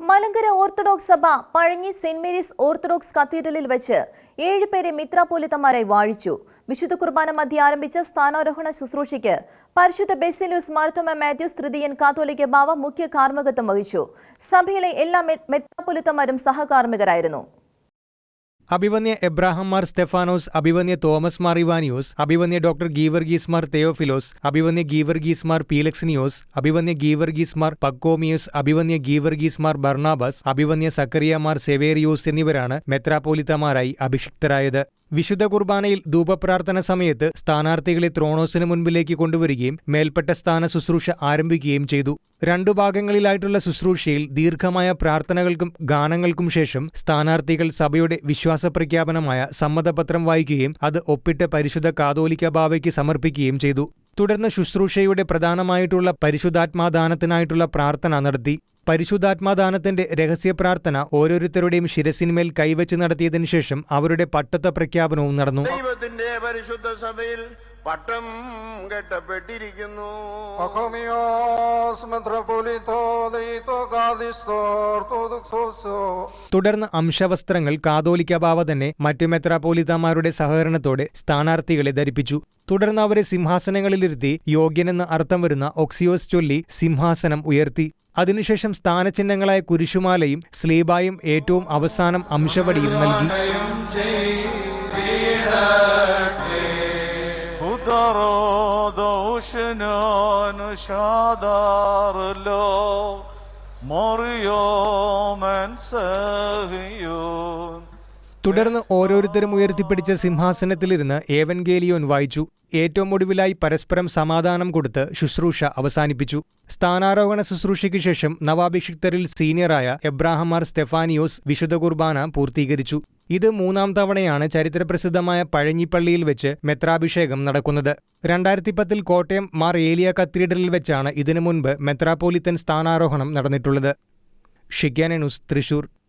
Malankara orthodox സഭ Pazhanji saint Mary's orthodox കത്തീഡ്രലിൽ വെച്ച് 7 പേരെ മിത്രാപോലിത്തമാരായി വാഴിച്ചു. വിശുദ്ധ കുർബാന മധ്യ ആരംഭിച്ച സ്ഥാനാരോഹണ ശുശ്രൂഷയ്ക്ക് പരിശുദ്ധ ബെസിലിയോസ് മാർത്തോമാ മാത്യൂസ് തൃതീയൻ കാത്തോലിക്ക ബാവ മുഖ്യ കാർമ്മികത്വം വഹിച്ചു. സഭയിലെ എല്ലാ മെത്രാപോലിത്തമാരും സഹകാർമ്മികരായിരുന്നു. അഭിവന്യ എബ്രാഹാം മാർ സ്തെഫാനോസ്, അഭിവന്യ തോമസ് മാർ ഇവാനിയോസ്, അഭിവന്യ ഡോക്ടർ ഗീവർഗീസ് മാർ തെയോഫിലോസ്, അഭിവന്യ ഗീവർഗീസ് മാർ പീലക്സിനിയോസ്, അഭിവന്യ ഗീവർഗീസ് മാർ പക്കോമിയോസ്, അഭിവന്യ ഗീവർഗീസ് മാർ ബർണാബസ്, അഭിവന്യ സക്കറിയ മാർ സെവേറിയോസ് എന്നിവരാണ് മെത്രാപോലിത്തമാരായി അഭിഷിക്തരായത്. വിശുദ്ധ കുർബാനയിൽ ധൂപപ്രാർത്ഥന സമയത്ത് സ്ഥാനാർത്ഥികളെ ത്രോണോസിന് മുൻപിലേക്ക് കൊണ്ടുവരികയും മേൽപ്പെട്ട സ്ഥാന ശുശ്രൂഷ ആരംഭിക്കുകയും ചെയ്തു. 2 ഭാഗങ്ങളിലായിട്ടുള്ള ശുശ്രൂഷയിൽ ദീർഘമായ പ്രാർത്ഥനകൾക്കും ഗാനങ്ങൾക്കും ശേഷം സ്ഥാനാർത്ഥികൾ സഭയുടെ വിശ്വാസപ്രഖ്യാപനമായ സമ്മതപത്രം വായിക്കുകയും അത് ഒപ്പിട്ട് പരിശുദ്ധ കാതോലിക്ക ബാവയ്ക്ക് സമർപ്പിക്കുകയും ചെയ്തു. തുടർന്ന് ശുശ്രൂഷയുടെ പ്രധാനമായിട്ടുള്ള പരിശുദ്ധാത്മാദാനത്തിനായിട്ടുള്ള പ്രാർത്ഥന നടത്തി. പരിശുദ്ധാത്മാദാനത്തിന്റെ രഹസ്യപ്രാർത്ഥന ഓരോരുത്തരുടെയും ശിരസിന്മേൽ കൈവച്ച് നടത്തിയതിനു ശേഷം അവരുടെ പട്ടത്വ പ്രഖ്യാപനവും നടന്നു. ദൈവത്തിന്റെ പരിശുദ്ധ സഭയിൽ പട്ടം കെട്ടപ്പെട്ടിരിക്കുന്നു. തുടർന്ന് അംശവസ്ത്രങ്ങൾ കാതോലിക്ക ബാവ തന്നെ മറ്റു മെത്രാപോലിത്തമാരുടെ സഹകരണത്തോടെ സ്ഥാനാർത്ഥികളെ ധരിപ്പിച്ചു. തുടർന്ന് അവരെ സിംഹാസനങ്ങളിലിരുത്തി യോഗ്യനെന്ന് അർത്ഥം വരുന്ന ഒക്സിയോസ് ചൊല്ലി സിംഹാസനം ഉയർത്തി. അതിനുശേഷം സ്ഥാനചിഹ്നങ്ങളായ കുരിശുമാലയും സ്ലീബായും ഏറ്റവും അവസാനം അംശവടിയും നൽകി. തുടർന്ന് ഓരോരുത്തരും ഉയർത്തിപ്പിടിച്ച സിംഹാസനത്തിലിരുന്ന് ഏവൻഗേലിയോൻ വായിച്ചു. ഏറ്റവും ഒടുവിലായി പരസ്പരം സമാധാനം കൊടുത്ത് ശുശ്രൂഷ അവസാനിപ്പിച്ചു. സ്ഥാനാരോഹണ ശുശ്രൂഷയ്ക്ക് ശേഷം നവാഭിഷിക്തരിൽ സീനിയറായ എബ്രാഹാം മാർ സ്തെഫാനിയോസ് വിശുദ്ധ കുർബാന പൂർത്തീകരിച്ചു. ഇത് 3ാം തവണയാണ് ചരിത്രപ്രസിദ്ധമായ പഴഞ്ഞിപ്പള്ളിയിൽ വെച്ച് മെത്രാഭിഷേകം നടക്കുന്നത്. 2010 കോട്ടയം മാർ ഏലിയ കത്തീഡ്രലിൽ വെച്ചാണ് ഇതിനു മുൻപ് മെത്രാപോലിത്തൻ സ്ഥാനാരോഹണം നടന്നിട്ടുള്ളത്. ഷിഗ്യാന ന്യൂസ്, തൃശൂർ.